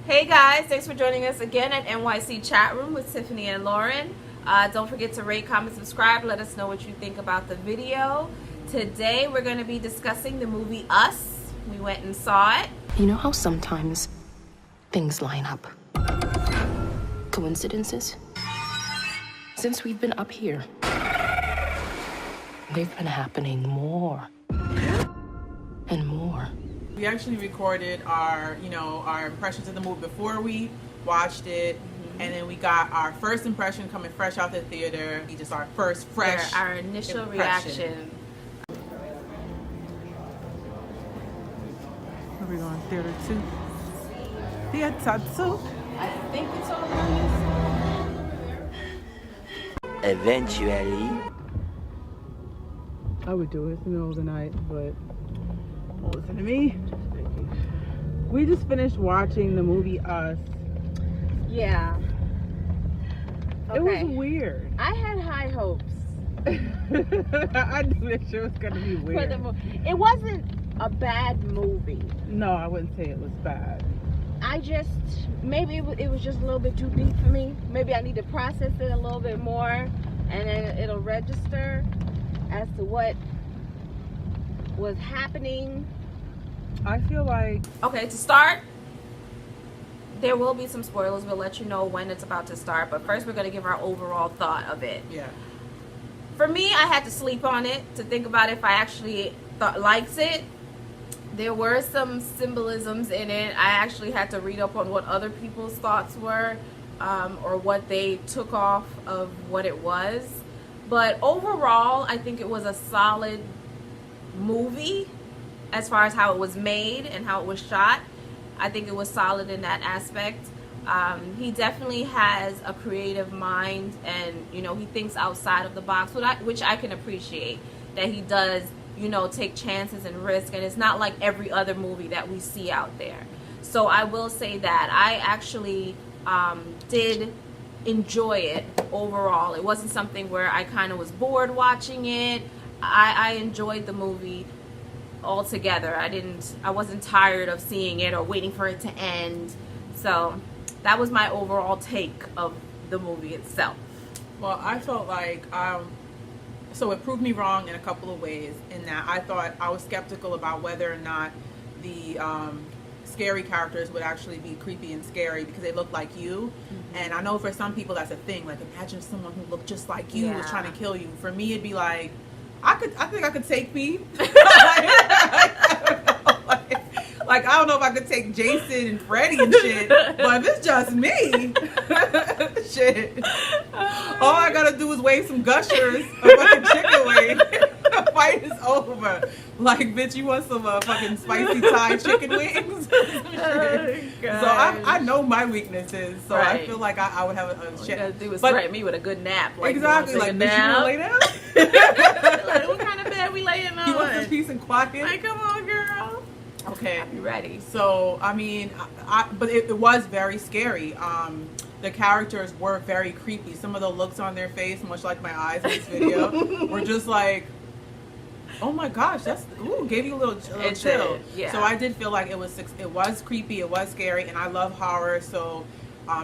Hey guys, thanks for joining us again at NYC Chat Room with Tiffany and Lauren. Don't forget to rate, comment, subscribe. Let us know what you think about the video. Today we're going to be discussing the movie Us. We went and saw it. You know how sometimes things line up? Coincidences? Since we've been up here, they've been happening more and more. We actually recorded our impressions of the movie before we watched it, and then we got our first impression coming fresh out the theater. Just our first fresh, our initial reaction. Are we going theater 2? Theater 2. I think it's on Eventually. I would do it in the middle of the night, but don't listen to me. We just finished watching the movie Us. Yeah. It was weird. I had high hopes. I knew that shit was gonna be weird. It wasn't a bad movie. No, I wouldn't say it was bad. Maybe it was just a little bit too deep for me. Maybe I need to process it a little bit more, and then it'll register as to what was happening. I feel like... Okay, to start, there will be some spoilers. We'll let you know when it's about to start, but first we're going to give our overall thought of it. Yeah. For me, I had to sleep on it to think about if I actually likes it. There were some symbolisms in it. I actually had to read up on what other people's thoughts were, or what they took off of what it was. But overall, I think it was a solid movie as far as how it was made and how it was shot. I think it was solid in that aspect. He definitely has a creative mind, and he thinks outside of the box, which I can appreciate, that he does take chances and risk, and it's not like every other movie that we see out there. So I will say that I actually did enjoy it overall. It wasn't something where I kind of was bored watching it. I enjoyed the movie altogether. I wasn't tired of seeing it or waiting for it to end. So that was my overall take of the movie itself. Well, I felt like so it proved me wrong in a couple of ways, in that I thought I was skeptical about whether or not the scary characters would actually be creepy and scary because they look like you. And I know for some people that's a thing. Like, imagine someone who looked just like you was trying to kill you. For me, it'd be like, I think I could take me. Like, I don't know if I could take Jason and Freddy and shit, but if it's just me, shit. All I gotta do is wave some gushers, a fucking chicken wing, the fight is over. Like, bitch, you want some fucking spicy Thai chicken wings? So I know my weaknesses, so I feel like I would have a shit. All you gotta do is threaten me with a good nap. Like, exactly, like, bitch, you wanna lay down? Like, what kind of bed we laying on? You want some peace and quiet? Like, come on, girl. Okay. I'll be ready. So, I mean, but it was very scary. The characters were very creepy. Some of the looks on their face, much like my eyes in this video, were just like, oh my gosh, gave you a little chill. Yeah. So I did feel like it was creepy, it was scary, and I love horror, so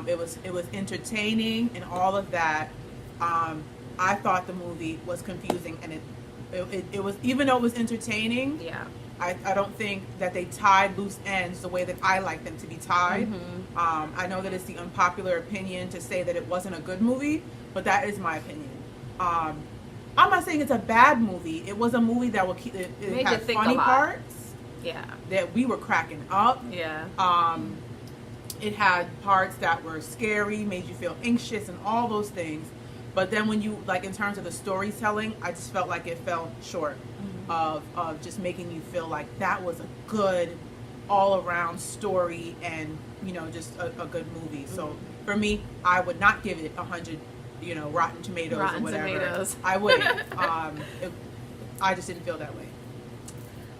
it was entertaining and all of that. I thought the movie was confusing, and it was, even though it was entertaining. Yeah. I don't think that they tied loose ends the way that I like them to be tied. I know that it's the unpopular opinion to say that it wasn't a good movie, but that is my opinion. I'm not saying it's a bad movie. It was a movie that will keep it had funny parts. Yeah. That we were cracking up. Yeah. It had parts that were scary, made you feel anxious, and all those things. But then when you, like, in terms of the storytelling, I just felt like it fell short of just making you feel like that was a good all-around story and, just a good movie. So for me, I would not give it 100, Rotten Tomatoes or whatever. Tomatoes. I wouldn't. I just didn't feel that way.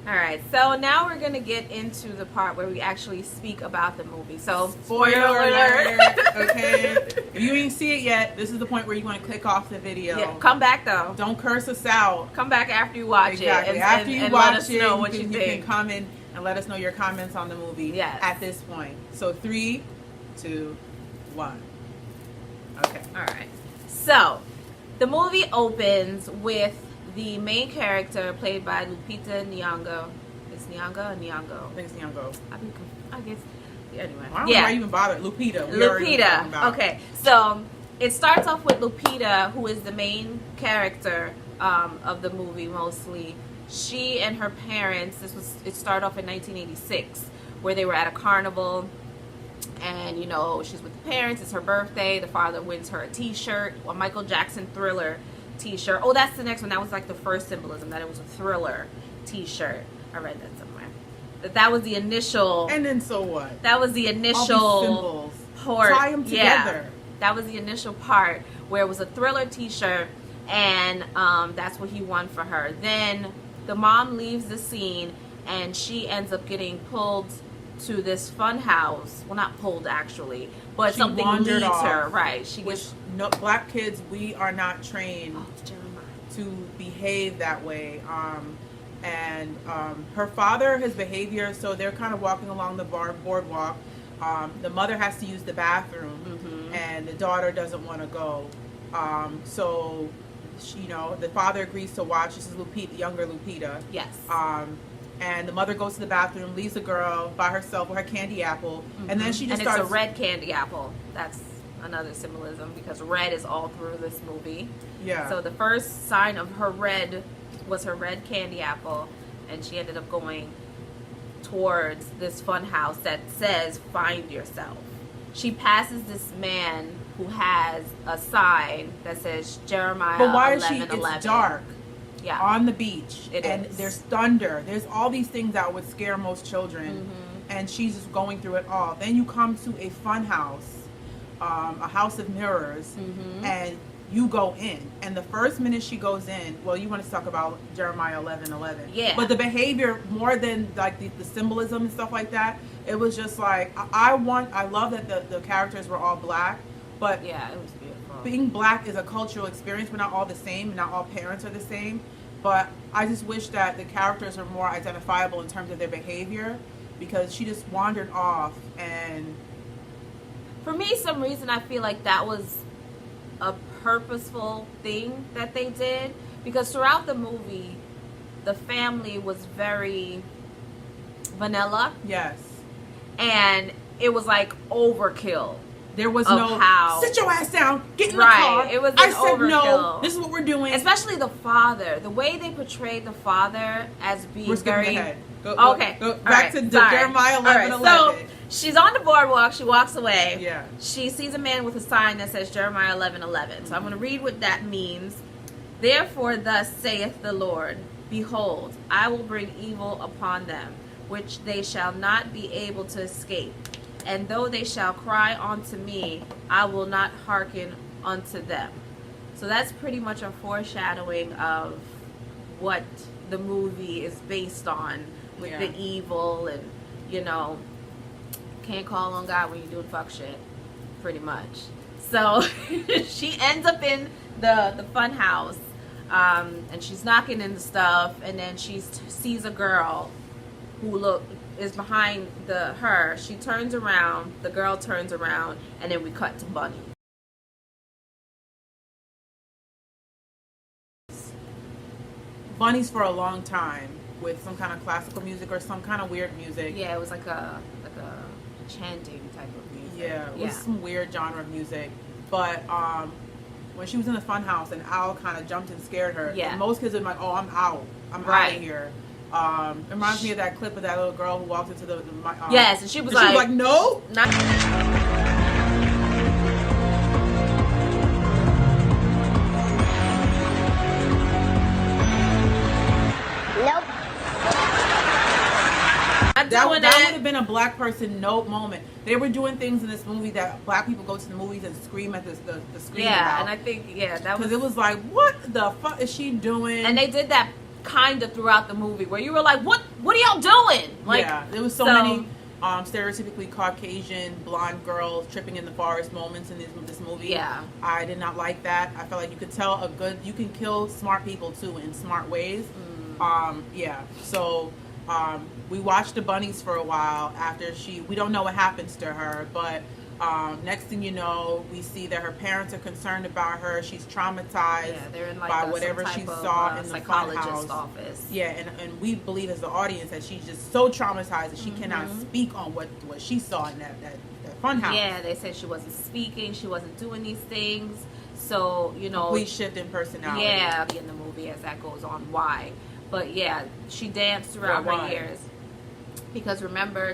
All right, so now we're gonna get into the part where we actually speak about the movie. So spoiler alert. Okay, if you didn't see it yet, this is the point where you want to click off the video. Yeah, come back though. Don't curse us out. Come back after you watch exactly. it. After you watch watch let us it, know what you think. think. You can come and let us know your comments on the movie at this point. So 3, 2, 1. Okay. All right. So the movie opens with the main character played by Lupita Nyong'o. It's Nyong'o or Nyong'o? I think it's Nyong'o. I guess. Anyway. I don't know why you even bother. Lupita. Lupita. Okay. So it starts off with Lupita, who is the main character of the movie mostly. She and her parents, it started off in 1986, where they were at a carnival, and you know, she's with the parents, it's her birthday, the father wins her a t-shirt, a Michael Jackson Thriller t-shirt. Oh, that's the next one. That was like the first symbolism, that it was a Thriller t-shirt. I read that somewhere. That was the initial. And then so what? That was the initial all these symbols. part. Tie them together. Yeah, that was the initial part where it was a Thriller t-shirt, and that's what he won for her. Then the mom leaves the scene, and she ends up getting pulled to this fun house. Well, not pulled actually, but she something leads her. Right. She gets. No, black kids, we are not trained Jeremiah. to behave that way. And her father, his behavior, so they're kind of walking along the boardwalk. The mother has to use the bathroom, and the daughter doesn't want to go. So, you know, the father agrees to watch. This is Lupita, younger Lupita. Yes. And the mother goes to the bathroom, leaves the girl by herself with her candy apple, and then she just starts. It's a red candy apple. That's another symbolism, because red is all through this movie. Yeah. So the first sign of her red was her red candy apple, and she ended up going towards this fun house that says "Find Yourself." She passes this man who has a sign that says Jeremiah 11:11. But why is she? It's dark. Yeah. On the beach, and there's thunder. There's all these things that would scare most children, and she's just going through it all. Then you come to a fun house, a house of mirrors, and you go in. And the first minute she goes in, well, you want to talk about Jeremiah 11:11. Yeah. But the behavior, more than like the symbolism and stuff like that, it was just like I love that the characters were all black, but yeah, it was beautiful. Being black is a cultural experience. We're not all the same. Not all parents are the same. But I just wish that the characters are more identifiable in terms of their behavior, because she just wandered off. And for me, some reason I feel like that was a purposeful thing that they did, because throughout the movie, the family was very vanilla. Yes. And it was like overkill. There was of no how, sit your ass down, get in the car. It was I an said overkill. no. This is what we're doing. Especially the father, the way they portrayed the father as being We're skipping very. ahead. Okay, go back to Jeremiah 11:11. So she's on the boardwalk. She walks away. Yeah. She sees a man with a sign that says Jeremiah 11:11. So I'm going to read what that means. Therefore, thus saith the Lord, behold, I will bring evil upon them, which they shall not be able to escape. And though they shall cry unto me, I will not hearken unto them. So that's pretty much a foreshadowing of what the movie is based on, with the evil, and you know, can't call on God when you're doing fuck shit, pretty much. So she ends up in the fun house, and she's knocking in the stuff, and then she sees a girl who is behind her. She turns around, the girl turns around, and then we cut to Bunny. Bunnies for a long time with some kind of classical music or some kind of weird music. Yeah, it was like a chanting type of music. Yeah, it was some weird genre of music. But when she was in the fun house, an owl kind of jumped and scared her. Yeah. And most kids are like, oh, I'm out. I'm out of here. It reminds me of that clip of that little girl who walked into the yes, and she was like, no. Not That would have been a black person nope moment. They were doing things in this movie that black people go to the movies and scream at the screen about. Yeah, and I think that was, because it was like, what the fuck is she doing? And they did that kind of throughout the movie, where you were like, what are y'all doing? Like, yeah, there was so many stereotypically Caucasian blonde girls tripping in the forest moments in this movie. Yeah, I did not like that. I felt like you could tell you can kill smart people too in smart ways. Yeah, so We watched the bunnies for a while after we don't know what happens to her, but next thing you know, we see that her parents are concerned about her. She's traumatized they're in like by whatever she saw in the psychologist's office. Yeah, and we believe as the audience that she's just so traumatized that she cannot speak on what she saw in that fun house. Yeah, they said she wasn't speaking, she wasn't doing these things. So, you know, complete shift in personality. Yeah, in the movie as that goes on. Why? But yeah, she danced throughout her years. Because remember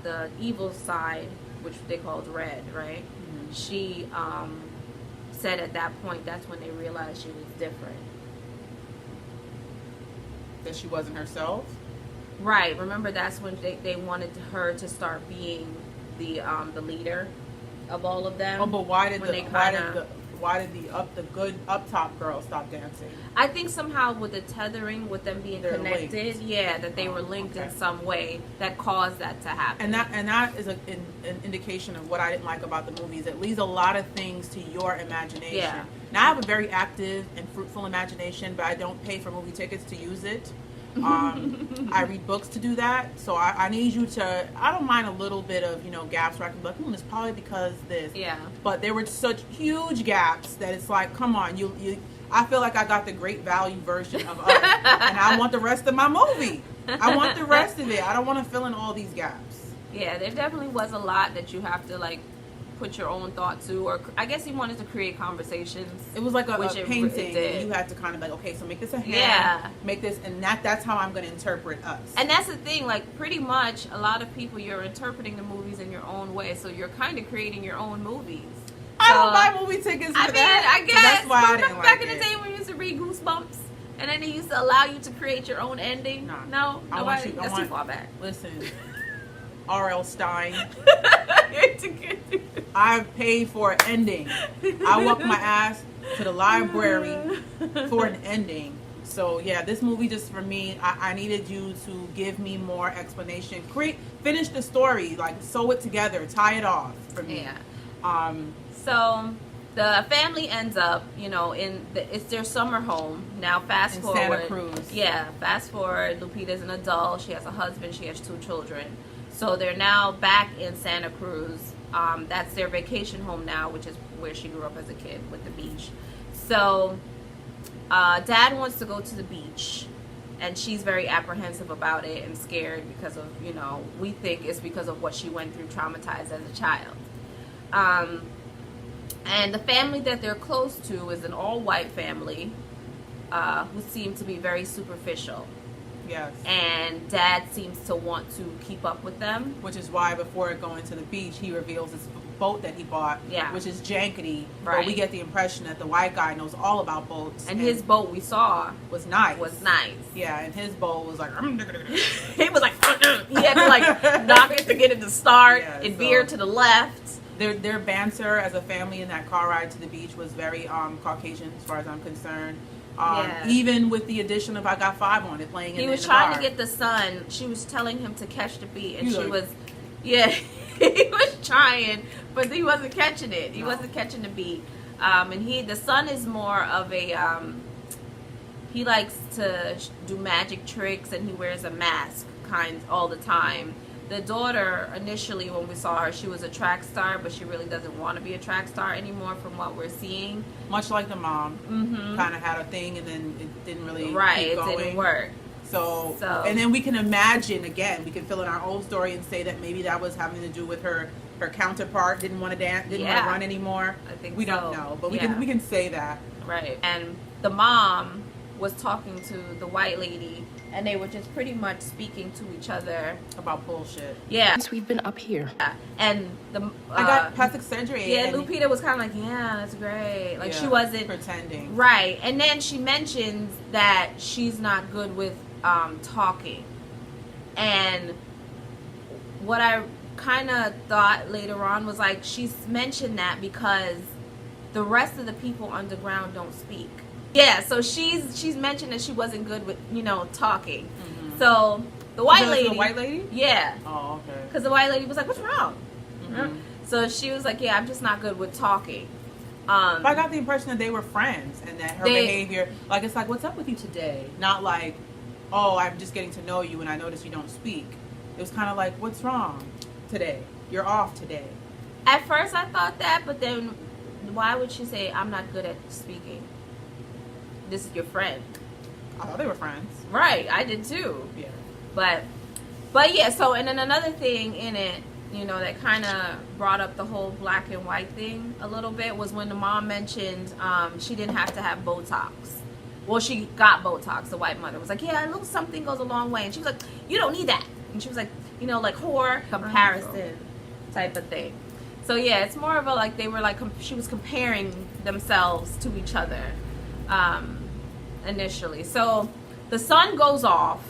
the evil side, which they called Red, right? Mm-hmm. She said at that point that's when they realized she was different. That she wasn't herself? Right. Remember that's when they wanted her to start being the leader of all of them. Oh, but why did the good up top girl stop dancing? I think somehow with the tethering, with them being connected, linked. That they were linked in some way that caused that to happen. And that is an indication of what I didn't like about the movies. It leaves a lot of things to your imagination. Yeah. Now I have a very active and fruitful imagination, but I don't pay for movie tickets to use it. I read books to do that, so I need you to. I don't mind a little bit of gaps where I can be like, it's probably because this. Yeah. But there were such huge gaps that it's like, come on, you. I feel like I got the great value version of Us, and I want the rest of my movie. I want the rest of it. I don't want to fill in all these gaps. Yeah, there definitely was a lot that you have to put your own thought to, or I guess he wanted to create conversations. It was like a painting. You had to kind of okay, so make this a hand, make this, and that's how I'm going to interpret Us. And that's the thing, pretty much a lot of people, you're interpreting the movies in your own way, so you're kind of creating your own movies. I don't buy movie tickets for that. I guess. So that's why I didn't like back in the day when you used to read Goosebumps, and then they used to allow you to create your own ending. No, that's too far back. Listen, R.L. Stein. I've paid for an ending. I walked my ass to the library for an ending. So yeah, this movie just for me, I needed you to give me more explanation. Finish the story, sew it together, tie it off for me. Yeah. So the family ends up, it's their summer home. Now fast forward. Santa Cruz. Yeah, fast forward. Lupita's an adult. She has a husband. She has 2 children. So they're now back in Santa Cruz. That's their vacation home now, which is where she grew up as a kid with the beach. So Dad wants to go to the beach, and she's very apprehensive about it and scared because of, we think it's because of what she went through, traumatized as a child. And the family that they're close to is an all-white family who seem to be very superficial. Yes. And Dad seems to want to keep up with them. Which is why before going to the beach, he reveals this boat that he bought, which is jankety. Right. But we get the impression that the white guy knows all about boats. And his boat we saw was nice. Yeah, and his boat was like... he was like... he had to knock it to get it to start. Yeah, it veered to the left. Their banter as a family in that car ride to the beach was very Caucasian as far as I'm concerned. Even with the addition of I Got 5 on it playing in the car. He was trying to get the son. She was telling him to catch the beat, and he was trying, but he wasn't catching it. He wasn't catching the beat. And the son is more of a he likes to do magic tricks, and he wears a mask all the time. The daughter, initially when we saw her, she was a track star, but she really doesn't want to be a track star anymore from what we're seeing. Much like the mom, kind of had a thing, and then it didn't really keep going. It didn't work. So, and then we can imagine, again, we can fill in our own story and say that maybe that was having to do with her counterpart didn't want to dance, didn't want to run anymore. I think we don't know, but we can say that. Right. And the mom was talking to the white lady, and they were just pretty much speaking to each other about bullshit. Yeah. Since we've been up here. Yeah. And I got plastic surgery. Yeah, Lupita was kind of like, yeah, that's great. She wasn't pretending. Right. And then she mentions that she's not good with talking. And what I kind of thought later on was she's mentioned that because the rest of the people underground don't speak. Yeah, so she's mentioned that she wasn't good with, talking. Mm-hmm. So the white lady... The white lady? Yeah. Oh, okay. Because the white lady was like, what's wrong? Mm-hmm. So she was like, yeah, I'm just not good with talking. But I got the impression that they were friends and that her behavior, like, it's like, what's up with you today? Not like, oh, I'm just getting to know you and I notice you don't speak. It was kind of like, what's wrong today? You're off today. At first I thought that, but then why would she say, I'm not good at speaking? This is your friend. I thought they were friends. Right, I did too. Yeah. But yeah, so, and then another thing in it, you know, that kind of brought up the whole black and white thing a little bit was when the mom mentioned she didn't have to have Botox. Well, she got Botox. The white mother was like, yeah, a little something goes a long way. And she was like, you don't need that. And she was like, you know, like whore comparison type of thing. So yeah, it's more of a like, they were like, she was comparing themselves to each other initially. So the son goes off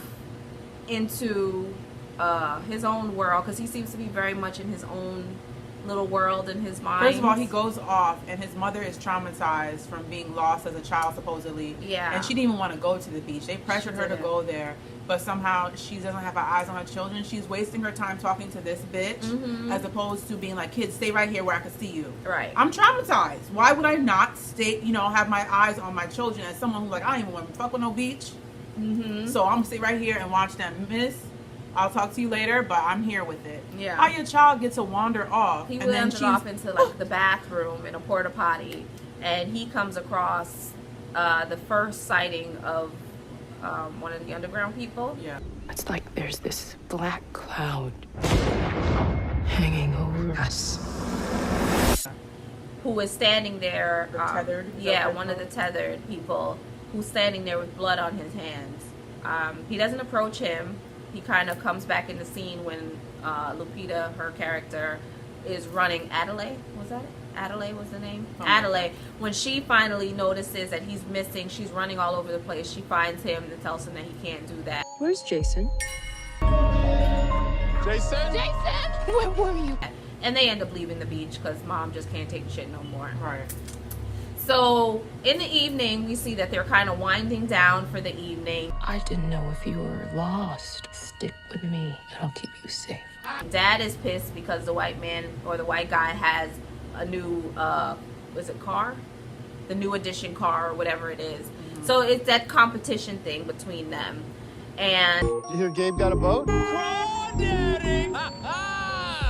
into his own world because he seems to be very much in his own little world in his mind. First of all, he goes off and his mother is traumatized from being lost as a child supposedly. Yeah. And she didn't even want to go to the beach. They pressured her to go there, but somehow she doesn't have her eyes on her children. She's wasting her time talking to this bitch as opposed to being like, kids, stay right here where I can see you. Right. I'm traumatized. Why would I not stay, you know, have my eyes on my children as someone who's like, I don't even want to fuck with no beach. So I'm gonna stay right here and watch them. Miss, I'll talk to you later, but I'm here with it. Yeah. How your child gets to wander off. He and then wandered off into like the bathroom in a porta potty, and he comes across the first sighting of one of the underground people. Yeah. It's like there's this black cloud hanging over us. Who is standing there? The tethered? Yeah, one of the tethered people who's standing there with blood on his hands. He doesn't approach him. He kind of comes back in the scene when Lupita, her character, is running. Adelaide, was that it? Adelaide was the name? Oh. Adelaide. When she finally notices that he's missing, she's running all over the place. She finds him and tells him that he can't do that. Where's Jason? Jason? Where were you? And they end up leaving the beach because mom just can't take shit no more. Right. So in the evening, we see that they're kind of winding down for the evening. I didn't know if you were lost. Stick with me, and I'll keep you safe. Dad is pissed because the white man or the white guy has a new, was it car? The new edition car or whatever it is. So it's that competition thing between them. And You hear Gabe got a boat?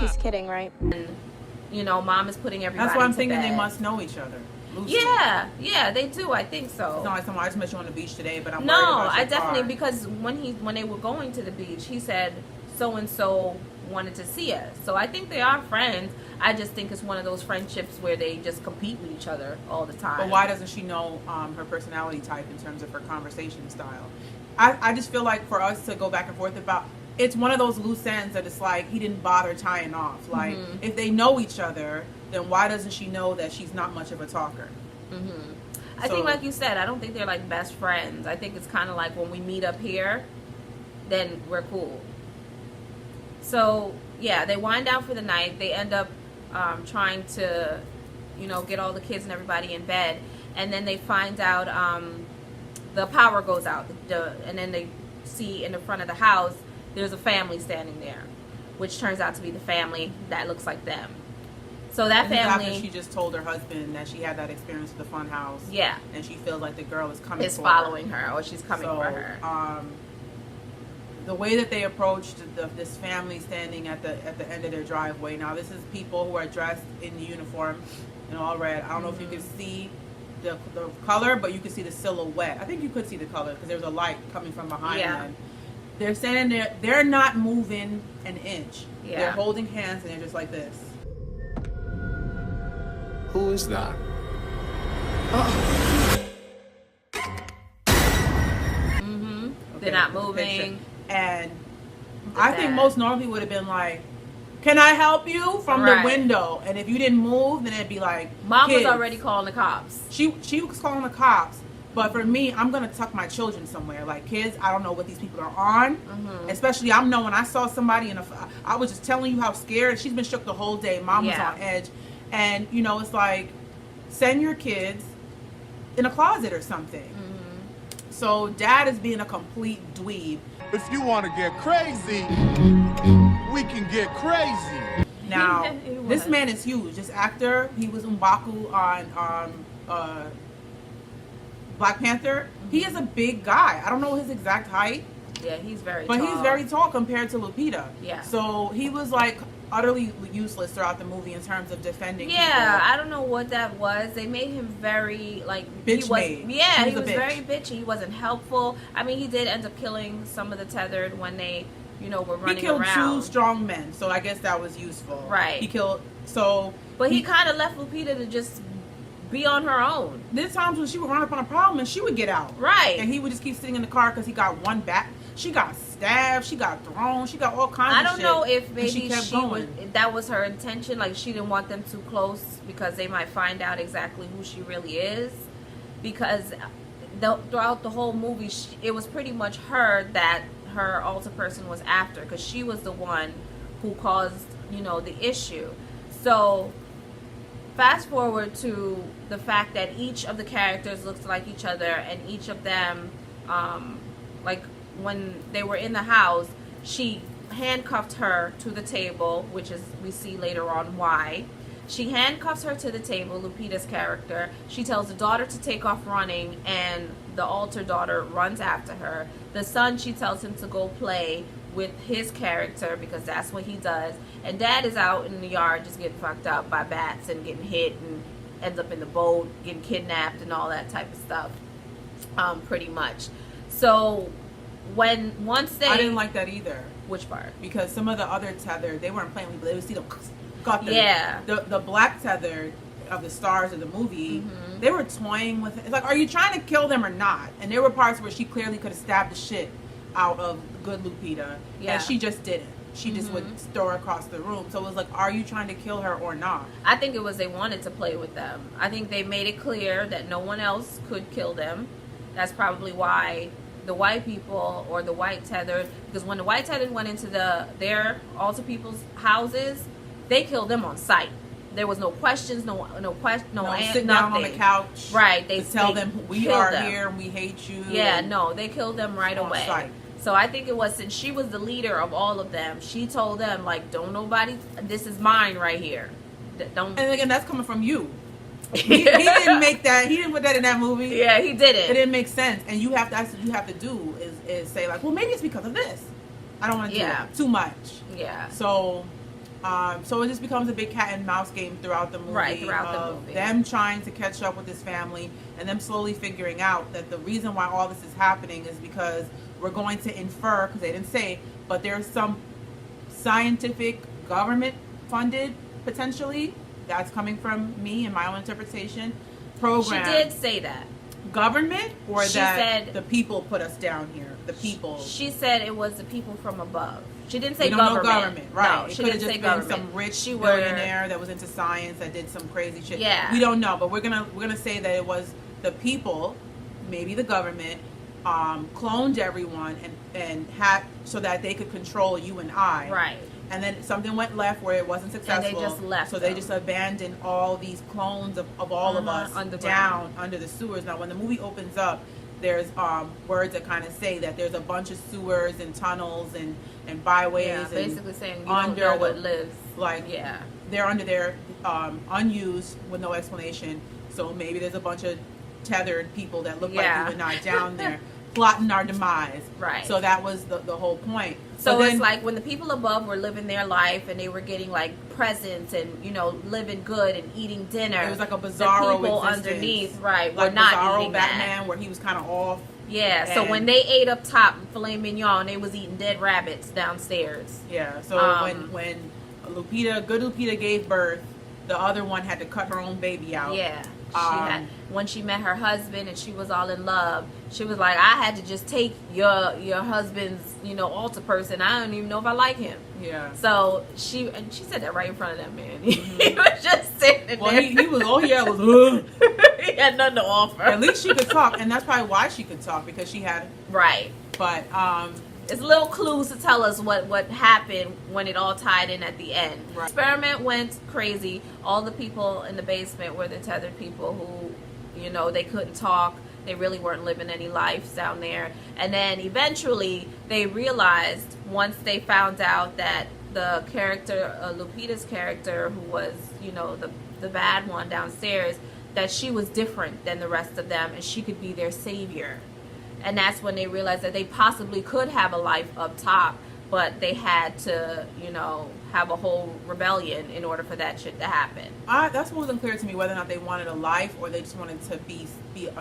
He's kidding, right? you know, mom is putting everybody That's why I'm to thinking bed. they must know each other. Loosely. Yeah, they do. I think so. It's not like someone, I just met you on the beach today, but I'm No, worried about your I definitely, car. because when they were going to the beach, he said so and so wanted to see us. So I think they are friends. I just think it's one of those friendships where they just compete with each other all the time. But why doesn't she know her personality type in terms of her conversation style? I just feel like for us to go back and forth about, it's one of those loose ends that it's like he didn't bother tying off. Like, if they know each other, then why doesn't she know that she's not much of a talker? I think, like you said, I don't think they're like best friends. I think it's kind of like when we meet up here, then we're cool. So yeah, they wind down for the night. They end up trying to, you know, get all the kids and everybody in bed, and then they find out the power goes out, and then they see in the front of the house there's a family standing there, which turns out to be the family that looks like them. So that And this is family, after she just told her husband that she had that experience at the fun house. yeah, And she feels like the girl is coming is for following her, or she's coming So, for her. The way that they approached this family standing at the end of their driveway. Now, this is people who are dressed in uniform in all red. I don't know if you can see the color, but you can see the silhouette. I think you could see the color because there's a light coming from behind them. They're standing there. They're not moving an inch. Yeah. They're holding hands and they're just like this. Who is that? They're not moving. And I think most normal people would have been like, can I help you? From the window. And if you didn't move, then it'd be like, Mom kids. was already calling the cops. She was calling the cops. But for me, I'm going to tuck my children somewhere. Like, kids, I don't know what these people are on. Especially, I know when I saw somebody, I was just telling you how scared. She's been shook the whole day. Mom was on edge. And, you know, it's like, send your kids in a closet or something. So dad is being a complete dweeb. If you want to get crazy, we can get crazy. Now, He this was. man is huge. This actor, he was M'Baku on Black Panther. He is a big guy. I don't know his exact height, Yeah, he's very but tall. he's very tall compared to Lupita. Yeah. So he was like utterly useless throughout the movie in terms of defending Yeah, people. I don't know what that was. They made him very like Bitch he was. made. Yeah, He he was was a bitch. very bitchy. He wasn't helpful. I mean, he did end up killing some of the tethered when they, were running He killed around. two strong men, so I guess that was useful. Right. He killed. So. But he kind of left Lupita to just be on her own. There's times when she would run up on a problem and she would get out. Right. And he would just keep sitting in the car because he got one back. She got stabbed. She got thrown. She got all kinds I of don't shit. know if And maybe she kept she was, going. that was her intention. Like she didn't want them too close because they might find out exactly who she really is. Because throughout the whole movie, it was pretty much her that her alter person was after, because she was the one who caused, the issue. So fast forward to the fact that each of the characters looks like each other, and each of them, like when they were in the house, she handcuffed her to the table, which is, we see later on why. She handcuffs her to the table, Lupita's character. She tells the daughter to take off running, and the alter daughter runs after her. The son, she tells him to go play with his character because that's what he does. And dad is out in the yard just getting fucked up by bats and getting hit and ends up in the boat, getting kidnapped and all that type of stuff, pretty much. So once they... I didn't like that either. Which part? Because some of the other tethered, they weren't playing with, they would see them got them. Yeah. The black tethered of the stars of the movie, they were toying with it. It's like, are you trying to kill them or not? And there were parts where she clearly could have stabbed the shit out of good Lupita. Yeah. And she just didn't. She just would throw her across the room. So it was like, are you trying to kill her or not? I think it was they wanted to play with them. I think they made it clear that no one else could kill them. That's probably why the white people or the white tethered, because when the white tethered went into their altar people's houses, they killed them on sight. There was no questions, no Sit down on the nothing. couch. Right, they tell them we killed are them. here and we hate you. Yeah, and no, they killed them right on away. sight. So I think it was, since she was the leader of all of them, she told them, like, don't nobody, this is mine right here. Don't. And again, that's coming from you. He didn't make that. He didn't put that in that movie. Yeah, he did It it. didn't make sense. And you have to. That's what you have to do is say like, well, maybe it's because of this. I don't want to do it too much. Yeah. So, so it just becomes a big cat and mouse game throughout the movie. Right, throughout the of movie. them trying to catch up with this family, and them slowly figuring out that the reason why all this is happening is because we're going to infer, because they didn't say, but there's some scientific government funded potentially that's coming from me and my own interpretation program. She did say that. Government, or She that said- the people put us down here. The people. She said it was the people from above. She didn't say We don't know government. government, right? No, It she could have didn't just say been government. some rich She billionaire that was into science that did some crazy shit. Yeah. We don't know, but we're gonna say that it was the people, maybe the government, cloned everyone and had so that they could control you and I. Right. And then something went left where it wasn't successful. just left So they them. just abandoned all these clones of all of us underground. down under the sewers. Now, when the movie opens up, there's words that kind of say that there's a bunch of sewers and tunnels and byways. Yeah, and basically saying you under don't know the- what lives. like, Yeah. they're under there unused with no explanation. So maybe there's a bunch of tethered people that look like Yeah. you and I down there plotting our demise. Right. So that was the whole point. So But it's then- like when the people above were living their life and they were getting like presents and living good and eating dinner. It was like a bizarro The people existence. underneath, right, were like not Bizarro eating Batman, that. where he was kind of off. Yeah. So And- when they ate up top filet mignon, they was eating dead rabbits downstairs. Yeah. So Um, when good Lupita gave birth, the other one had to cut her own baby out. Yeah. When she met her husband and she was all in love, she was like, I had to just take your husband's, altar person. I don't even know if I like him. Yeah. So she said that right in front of that man. He was just sitting Well, there. he was all he had was. Ugh. He had nothing to offer. At least she could talk, and that's probably why she could talk, because she had. Right. But It's little clues to tell us what happened when it all tied in at the end. Right. Experiment went crazy. All the people in the basement were the tethered people who, they couldn't talk. They really weren't living any lives down there. And then eventually they realized, once they found out that the character, Lupita's character, who was, you know, the bad one downstairs, that she was different than the rest of them and she could be their savior. And that's when they realized that they possibly could have a life up top, but they had to, you know, have a whole rebellion in order for that shit to happen. That's what wasn't clear to me, whether or not they wanted a life or they just wanted to be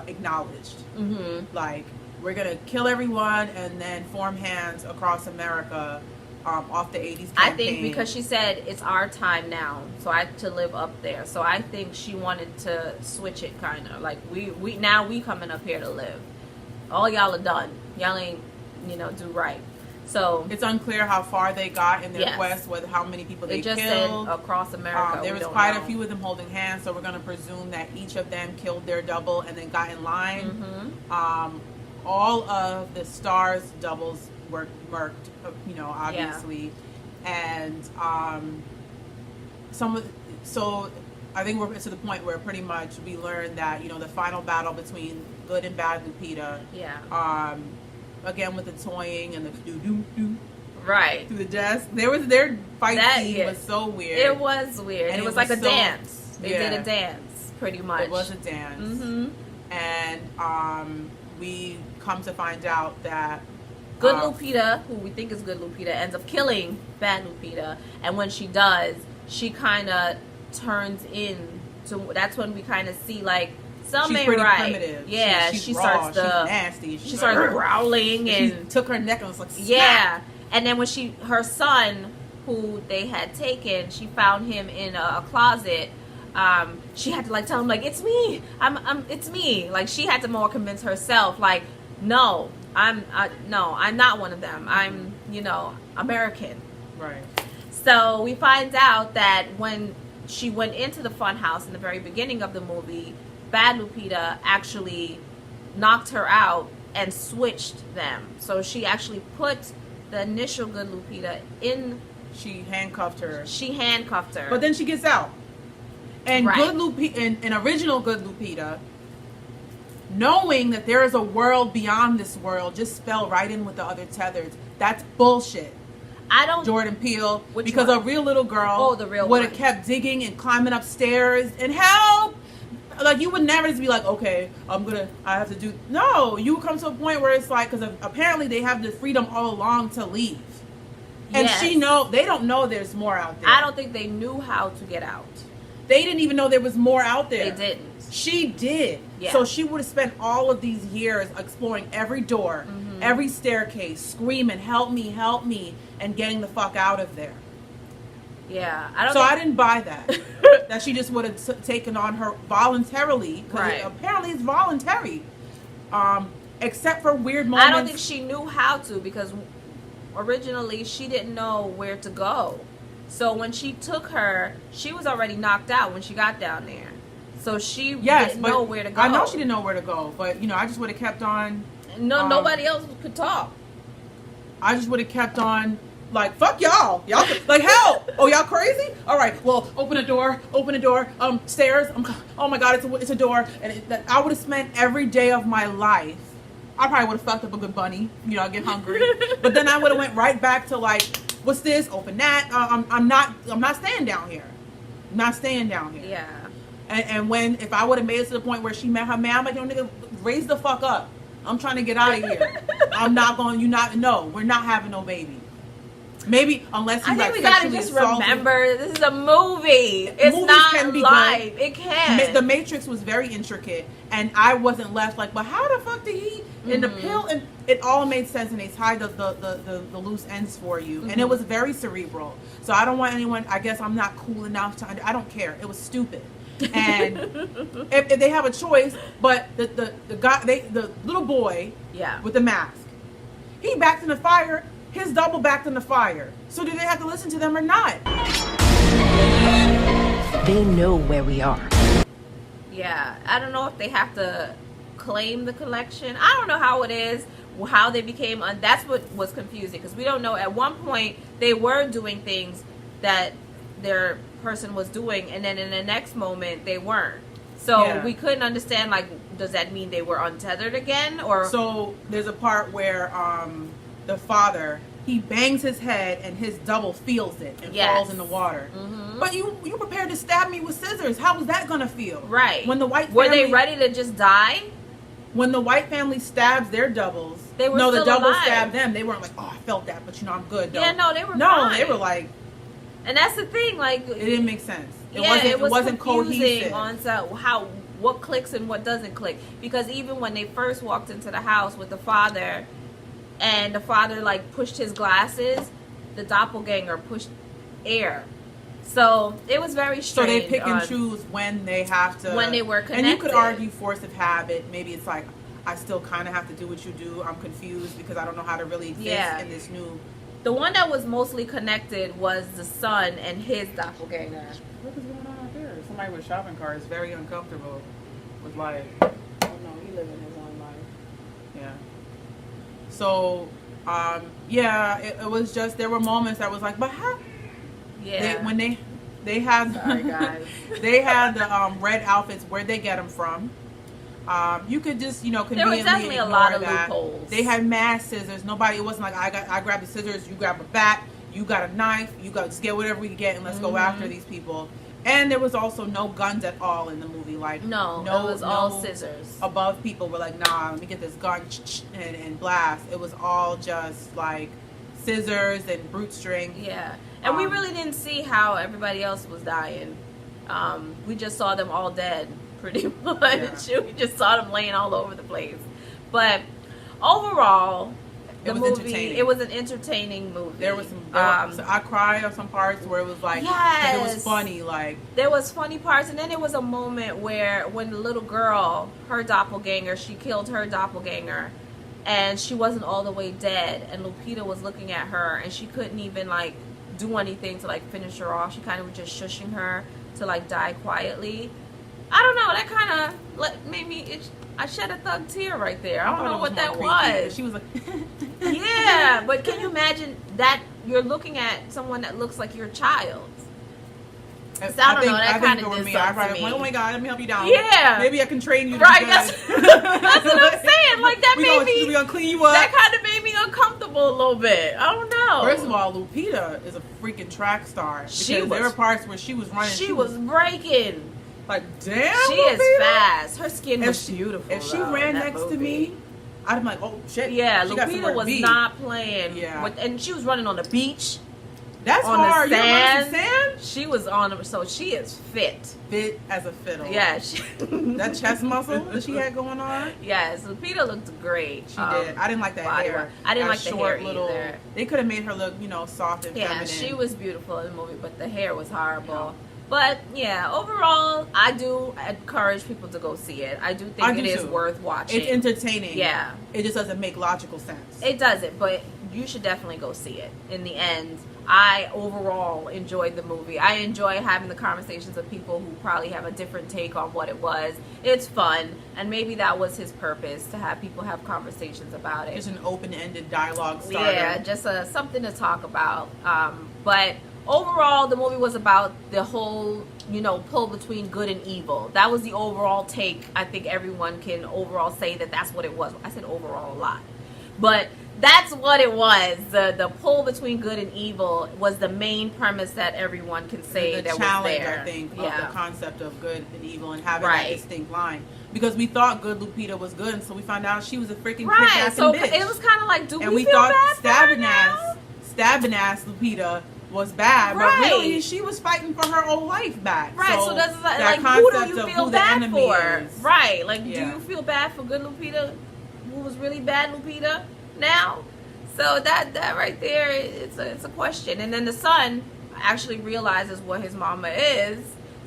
acknowledged. Mm-hmm. Like, we're going to kill everyone and then form hands across America off the 80s campaign. I think because she said it's our time now, so I to live up there. So I think she wanted to switch it, kind of like we now we coming up here to live. All y'all are done. Y'all ain't, you know, do right. So it's unclear how far they got in their yes. quest, whether how many people they it just killed. said across America. There was quite a few of them holding hands, so we're going to presume that each of them killed their double and then got in line. Mm-hmm. All of the stars' doubles were murked, you know, obviously, and so I think we're to the point where pretty much we learned that, you know, the final battle between good and bad Lupita. Yeah. Again with the toying and the do right through the desk. Their fight scene was so weird. It was weird. And it was like a dance. They did a dance, pretty much. It was a dance. Mm-hmm. And we come to find out that good Lupita, who we think is good Lupita, ends up killing bad Lupita. And when she does, she kind of turns into. That's when we kind of see like. Some she's ain't pretty right. primitive. Yeah, she's she raw, starts she's nasty. She starts growling and she took her neck and was like, smack. Yeah. And then when her son, who they had taken, she found him in a closet. She had to like tell him like, it's me. It's me. Like she had to more convince herself like, no, I'm not one of them. I'm, you know, American. Right. So we find out that when she went into the fun house in the very beginning of the movie, bad Lupita actually knocked her out and switched them. So she actually put the initial good Lupita in. She handcuffed her. But then she gets out. And right. good Lupita, and original good Lupita, knowing that there is a world beyond this world, just fell right in with the other tethered. That's bullshit. I don't. Jordan Peele, because one? a real little girl would have kept digging and climbing upstairs and help. Like, you would never just be like, okay, I have to do. No, you would come to a point where it's like, because apparently they have the freedom all along to leave. And yes. they don't know there's more out there. I don't think they knew how to get out. They didn't even know there was more out there. They didn't. She did. Yeah. So she would have spent all of these years exploring every door, every staircase, screaming, help me, and getting the fuck out of there. Yeah. I didn't buy that. That she just would have taken on her voluntarily. Right. Apparently it's voluntary. Except for weird moments. I don't think she knew how to, because originally she didn't know where to go. So when she took her, she was already knocked out when she got down there. So she didn't know where to go. I know she didn't know where to go, but, you know, I just would have kept on. No, nobody else could talk. I just would have kept on, like, fuck y'all. Y'all, like, help. Oh, y'all crazy? All right, well, open a door. Stairs. Oh, my God, it's a door. And I would have spent every day of my life. I probably would have fucked up a good bunny. You know, I get hungry. But then I would have went right back to, like, what's this? Open that. I'm not staying down here. I'm not staying down here. Yeah. And if I would have made it to the point where she met her man, I'm like, yo, nigga, raise the fuck up. I'm trying to get out of here. We're not having no baby. Maybe unless you I think we gotta just remember this is a movie. It's Movies not can be live. good. It can. The Matrix was very intricate, and I wasn't left like, but how the fuck did he? And the pill, and it all made sense, and they tied the loose ends for you, and it was very cerebral. So I don't want anyone. I guess I'm not cool enough to. I don't care. It was stupid. And if they have a choice, but the guy, the little boy, with the mask, he backed in the fire. His double backed in the fire. So do they have to listen to them or not? They know where we are. Yeah, I don't know if they have to claim the collection. I don't know how it is, how they became. That's what was confusing, because we don't know. At one point, they were doing things that their person was doing, and then in the next moment, they weren't. So we couldn't understand, like, does that mean they were untethered again? Or so there's a part where the father, he bangs his head and his double feels it and Yes. falls in the water. But you prepared to stab me with scissors. How was that gonna feel? Right. When the white Were family, they ready to just die? when the white family stabs their doubles, They were no, the still double alive. stabbed them. They weren't like, oh, I felt that, but I'm good. Though. Yeah, no, they were No, fine. they were like, And that's the thing, like, it didn't make sense. It yeah, it wasn't confusing cohesive. on what clicks and what doesn't click. Because even when they first walked into the house with the father, and the father like pushed his glasses, the doppelganger pushed air. So it was very So strange. they pick and choose when they have to. When they were And you could connected. argue force of habit. Maybe it's like, I still kind of have to do what you do. I'm confused because I don't know how to really exist Yeah. in this new. The one that was mostly connected was the son and his doppelganger. What is going on out there? Somebody with shopping carts, very uncomfortable. Was like, oh no, he living his own life. Yeah. So, yeah, it was just, there were moments that was like, but how? Yeah. When they had Sorry, guys. they had the red outfits. Where'd they get them from? You could just, conveniently definitely a ignore lot of that. loopholes. They had mass scissors. Nobody. It wasn't like I grabbed the scissors, you grab a bat, you got a knife, you got just get whatever we can get and let's go after these people. And there was also no guns at all in the movie. Like No, it was all scissors. Above people were like, nah, let me get this gun and blast. It was all just like scissors and brute strength. Yeah. And we really didn't see how everybody else was dying. We just saw them all dead, pretty much. Yeah. We just saw them laying all over the place. But overall, the It was movie, entertaining. it was an entertaining movie. There was so I cried on some parts where it was like, 'cause it was Yes. funny, like. There was funny parts, and then there was a moment where when the little girl, her doppelganger, she killed her doppelganger, and she wasn't all the way dead, and Lupita was looking at her, and she couldn't even like do anything to like finish her off. She kind of was just shushing her to like die quietly. I don't know. That kind of made me. I shed a thug tear right there. I don't know what that was. She was like, Yeah, but can you imagine that you're looking at someone that looks like your child? So I don't know, that kinda for did me. something I to cried, me. like, oh my god, let me help you down. Yeah. Maybe I can train you. To Right, be that's good. what I'm saying. Like that we made me. We gonna clean you up. That kind of made me uncomfortable a little bit. I don't know. First of all, Lupita is a freaking track star. Because She there was- were parts where she was running. she was breaking. like, damn. She is Lupita. fast. Her skin If was she, beautiful. if she though, ran in that next to movie. me, I'd be like, oh shit. Yeah, she got somewhere Lupita to was be. not playing. Yeah. And she was running on the beach. That's on hard. the You run some sand. sand? She was on. So she is fit. Fit as a fiddle. Yeah. That chest muscle that she had going on. Yes, Lupita looked great. She did. I didn't like that body hair. work. I didn't That like the short hair little. either. They could have made her look, soft and Yeah, feminine. she was beautiful in the movie, but the hair was horrible. But yeah, overall, I do encourage people to go see it. I do think it is worth watching. It's entertaining. Yeah. It just doesn't make logical sense. It doesn't, but you should definitely go see it. In the end, I overall enjoyed the movie. I enjoy having the conversations with people who probably have a different take on what it was. It's fun, and maybe that was his purpose, to have people have conversations about it. Just an open-ended dialogue starter. Yeah, just something to talk about. But overall, the movie was about the whole, pull between good and evil. That was the overall take. I think everyone can overall say that that's what it was. I said overall a lot. But that's what it was. The pull between good and evil was the main premise that everyone can say the that challenge, was there. I think, of Yeah. the concept of good and evil and having Right. that distinct line. Because we thought good Lupita was good, and so we found out she was a freaking Right, kick-assing so bitch. it was kind of like, do and we we feel thought bad for her now? stabbing ass Lupita was bad, Right. but really she was fighting for her old life back. Right, so that's that like, who do concept you of feel who the bad enemy for? is. Right, like, Yeah. do you feel bad for good Lupita, who was really bad Lupita now? So that right there, it's a question. And then the son actually realizes what his mama is.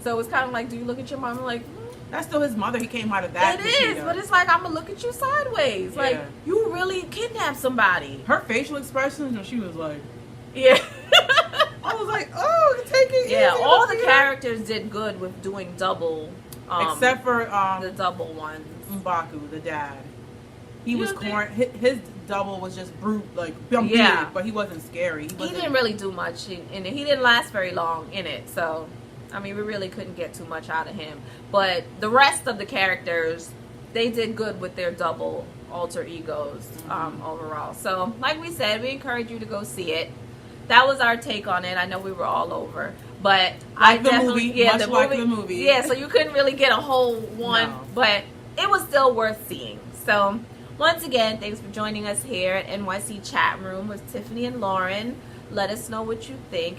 So it's kind of like, do you look at your mama like, That's still his mother. He came out of that. it is, Lupita. but it's like, I'm gonna look at you sideways. Like, Yeah. you really kidnapped somebody. Her facial expressions, and she was like, Yeah. I was like, oh, take it Yeah, easy, all the Lupita. characters did good with doing double. Except for the double ones. Mbaku, the dad. He You was don't think- corn. His double was just brute, like big, Yeah. but he wasn't scary. He wasn't, didn't really do much in it. He didn't last very long in it. So, I mean, we really couldn't get too much out of him. But the rest of the characters, they did good with their double alter egos overall. So like we said, we encourage you to go see it. That was our take on it. I know we were all over, but I the definitely movie, much like the movie. Yeah, so you couldn't really get a whole one, No. but it was still worth seeing. So once again, thanks for joining us here at NYC Chat Room with Tiffany and Lauren. Let us know what you think.